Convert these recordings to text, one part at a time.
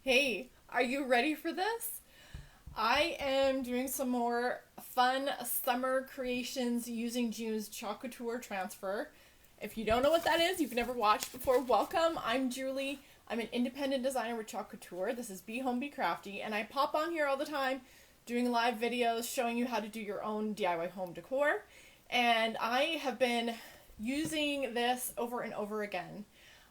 Hey, are you ready for this? I am doing some more fun summer creations using June's Chalk Couture transfer. If you don't know what that is, you've never watched before, welcome. I'm Julie. I'm an independent designer with Chalk Couture. This is Be Home Be Crafty, and I pop on here all the time doing live videos showing you how to do your own DIY home decor. And I have been using this over and over again.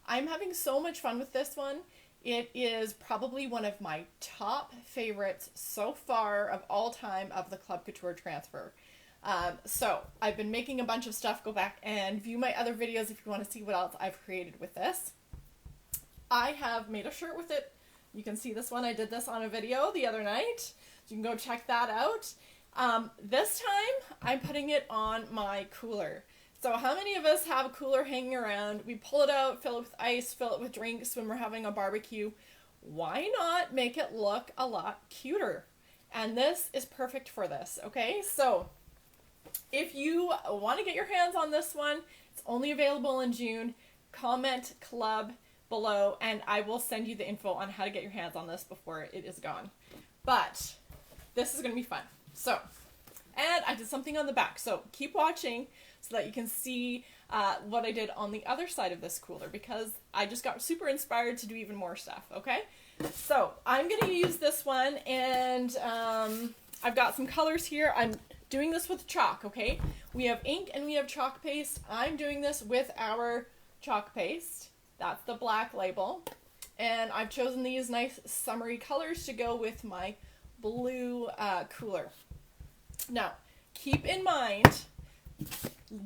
I'm having so much fun with this one. It is probably one of my top favorites so far of all time of the Club Couture transfer. So I've been making a bunch of stuff. Go back and view my other videos if you want to see what else I've created with this. I have made a shirt with it. You can see this one. I did this on a video the other night. You can go check that out. This time I'm putting it on my cooler. So how many of us have a cooler hanging around? We pull it out, fill it with ice, fill it with drinks when we're having a barbecue. Why not make it look a lot cuter? And this is perfect for this, okay? So if you want to get your hands on this one, it's only available in June. Comment club below and I will send you the info on how to get your hands on this before it is gone. But this is going to be fun. So, and I did something on the back. So keep watching so that you can see what I did on the other side of this cooler because I just got super inspired to do even more stuff, okay? So I'm going to use this one and I've got some colors here. I'm doing this with chalk, okay? We have ink and we have chalk paste. I'm doing this with our chalk paste. That's the black label. And I've chosen these nice summery colors to go with my blue cooler. Now, keep in mind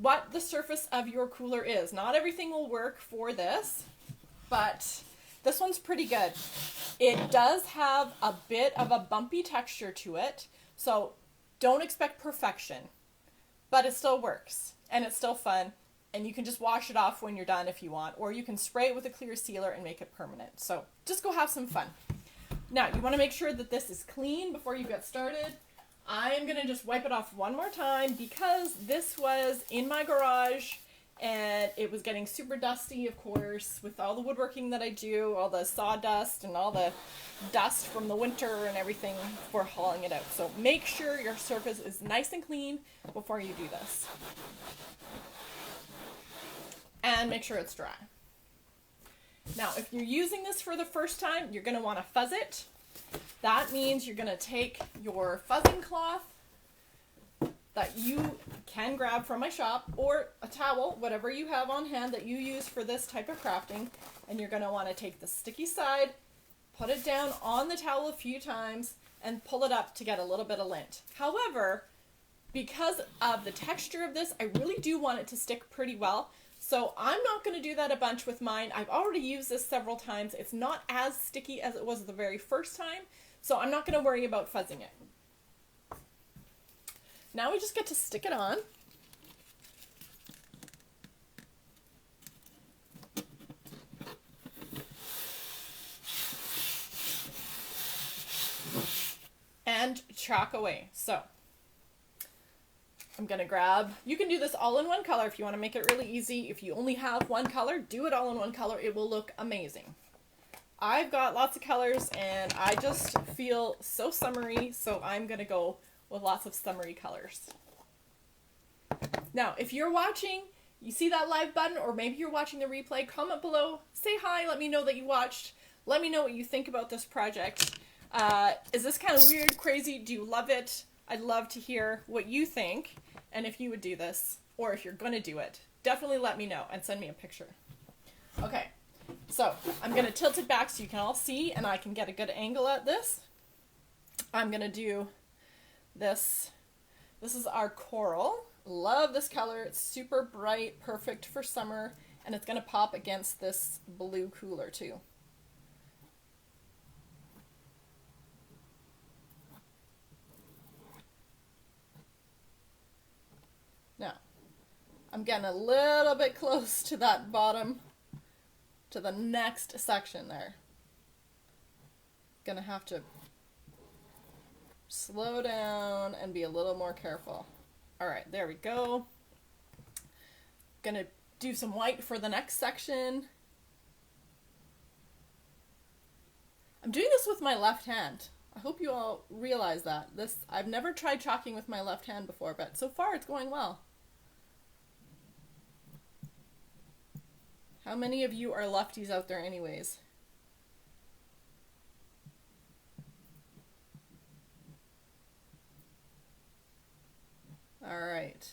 what the surface of your cooler is. Not everything will work for this, but this one's pretty good. It does have a bit of a bumpy texture to it, so don't expect perfection, but it still works, and it's still fun, and you can just wash it off when you're done if you want, or you can spray it with a clear sealer and make it permanent. So just go have some fun. Now, you want to make sure that this is clean before you get started. I'm going to just wipe it off one more time because this was in my garage and it was getting super dusty, of course, with all the woodworking that I do, all the sawdust and all the dust from the winter and everything for hauling it out. So make sure your surface is nice and clean before you do this. And make sure it's dry. Now, if you're using this for the first time, you're going to want to fuzz it. That means you're going to take your fuzzing cloth that you can grab from my shop or a towel, whatever you have on hand that you use for this type of crafting, and you're going to want to take the sticky side, put it down on the towel a few times, and pull it up to get a little bit of lint. However, because of the texture of this, I really do want it to stick pretty well. So I'm not going to do that a bunch with mine. I've already used this several times. It's not as sticky as it was the very first time, so I'm not going to worry about fuzzing it. Now we just get to stick it on. And chalk away. So I'm going to grab, you can do this all in one color if you want to make it really easy. If you only have one color, do it all in one color. It will look amazing. I've got lots of colors and I just feel so summery, so I'm going to go with lots of summery colors. Now, if you're watching, you see that live button, or maybe you're watching the replay, comment below, say hi, let me know that you watched. Let me know what you think about this project. Is this kind of weird, crazy? Do you love it? I'd love to hear what you think. And if you would do this, or if you're going to do it, definitely let me know and send me a picture. Okay, so I'm going to tilt it back so you can all see and I can get a good angle at this. I'm going to do this. This is our coral. Love this color. It's super bright, perfect for summer, and it's going to pop against this blue cooler too. Now, I'm getting a little bit close to that bottom, to the next section there. Gonna have to slow down and be a little more careful. All right, there we go. Gonna do some white for the next section. I'm doing this with my left hand. I hope you all realize that. I've never tried chalking with my left hand before, but so far it's going well. How many of you are lefties out there anyways? All right.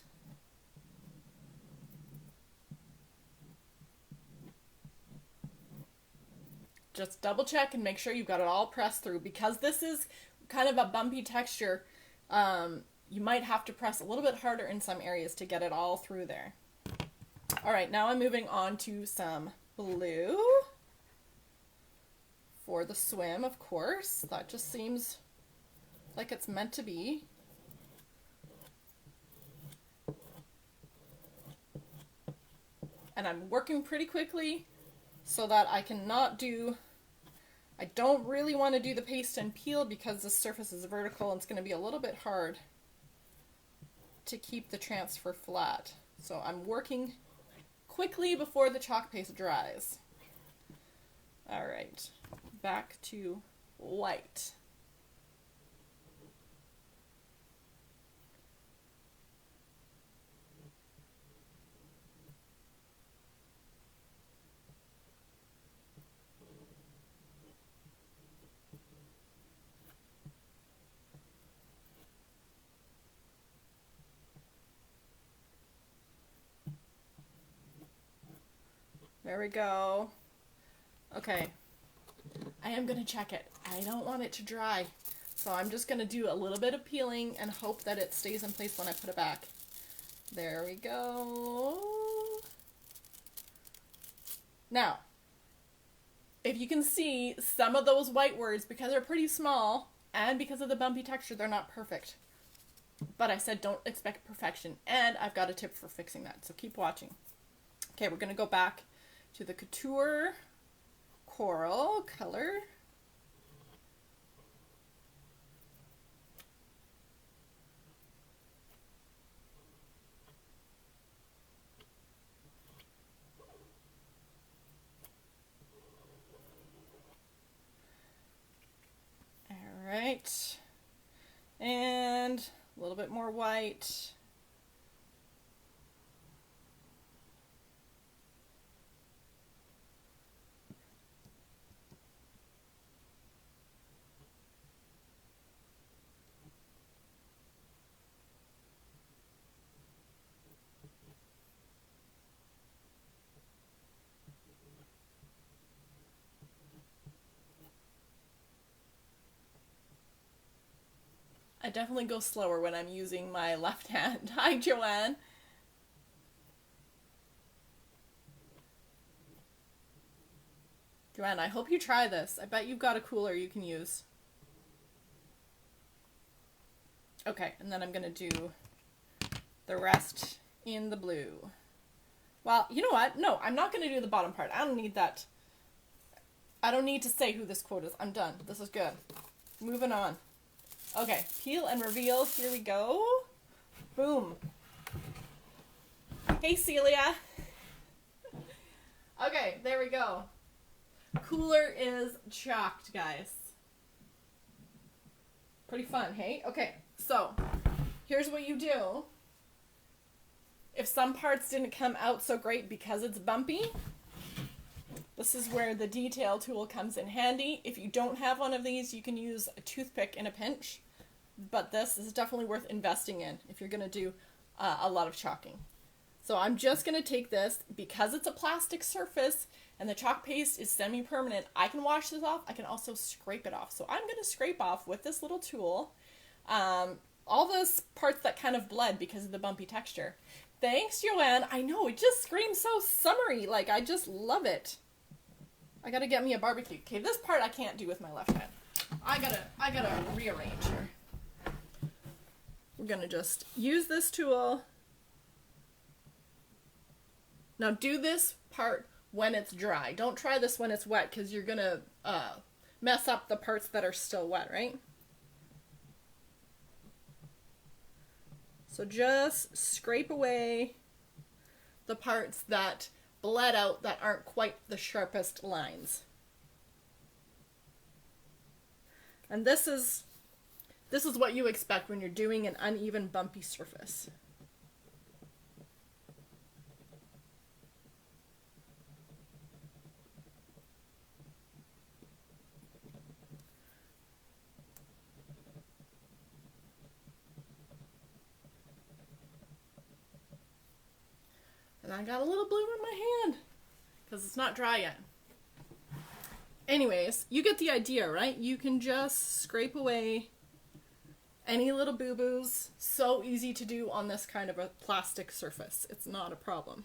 Just double check and make sure you've got it all pressed through. Because this is kind of a bumpy texture, you might have to press a little bit harder in some areas to get it all through there. All right, now I'm moving on to some blue for the swim, of course. That just seems like it's meant to be. And I'm working pretty quickly so that I don't really want to do the paste and peel because the surface is vertical and it's going to be a little bit hard to keep the transfer flat. So I'm working quickly before the chalk paste dries. All right, back to white. There we go. Okay, I am going to check it. I don't want it to dry, so I'm just going to do a little bit of peeling and hope that it stays in place when I put it back. There we go. Now, if you can see, some of those white words, because they're pretty small and because of the bumpy texture, they're not perfect. But I said don't expect perfection, and I've got a tip for fixing that, so keep watching. Okay, we're going to go back to the Couture Coral color. All right, and a little bit more white. I definitely go slower when I'm using my left hand. Hi, Joanne. Joanne, I hope you try this. I bet you've got a cooler you can use. Okay, and then I'm going to do the rest in the blue. Well, you know what? No, I'm not going to do the bottom part. I don't need that. I don't need to say who this quote is. I'm done. This is good. Moving on. Okay, peel and reveal. Here we go. Boom. Hey, Celia. Okay, there we go. Cooler is chalked, guys. Pretty fun, hey? Okay, so here's what you do. If some parts didn't come out so great because it's bumpy, this is where the detail tool comes in handy. If you don't have one of these, you can use a toothpick in a pinch, but this is definitely worth investing in if you're going to do a lot of chalking. So I'm just going to take this, because it's a plastic surface and the chalk paste is semi-permanent, I can wash this off. I can also scrape it off. So I'm going to scrape off with this little tool all those parts that kind of bled because of the bumpy texture. Thanks, Joanne. I know, it just screams so summery. Like, I just love it. I gotta get me a barbecue. Okay, this part I can't do with my left hand. I gotta rearrange here. We're gonna just use this tool. Now do this part when it's dry. Don't try this when it's wet, because you're gonna mess up the parts that are still wet, right? So just scrape away the parts that bled out that aren't quite the sharpest lines. And this is what you expect when you're doing an uneven, bumpy surface. And I got a little blue in my hand because it's not dry yet. Anyways, you get the idea, right? You can just scrape away any little boo-boos. So easy to do on this kind of a plastic surface. It's not a problem.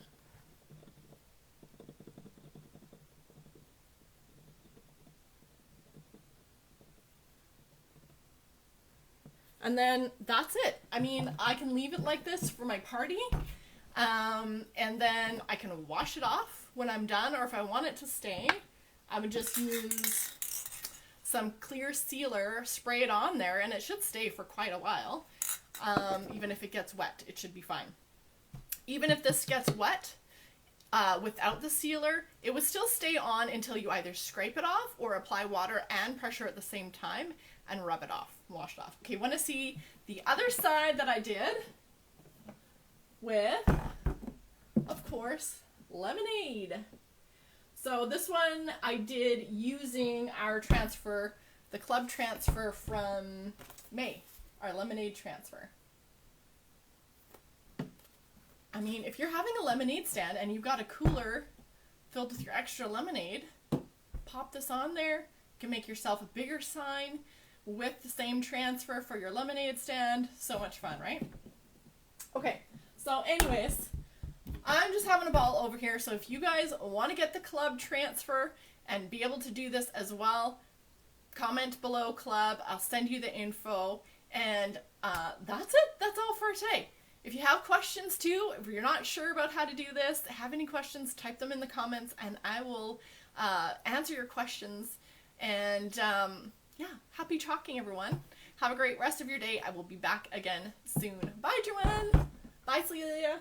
And then that's it. I mean, I can leave it like this for my party. And then I can wash it off when I'm done, or if I want it to stay, I would just use some clear sealer, spray it on there, and it should stay for quite a while. Even if it gets wet, it should be fine. Even if this gets wet, without the sealer, it would still stay on until you either scrape it off or apply water and pressure at the same time and rub it off, wash it off. Okay, want to see the other side that I did with, of course, lemonade. So this one I did using our transfer, the club transfer from May, our lemonade transfer. I mean, if you're having a lemonade stand and you've got a cooler filled with your extra lemonade, pop this on there. You can make yourself a bigger sign with the same transfer for your lemonade stand. So much fun, right? Okay, so anyways, I'm just having a ball over here. So if you guys want to get the club transfer and be able to do this as well, comment below club. I'll send you the info. And that's it. That's all for today. If you have questions too, if you're not sure about how to do this, have any questions, type them in the comments and I will answer your questions. And yeah, happy chalking, everyone. Have a great rest of your day. I will be back again soon. Bye, Joanne. Bye, Celia.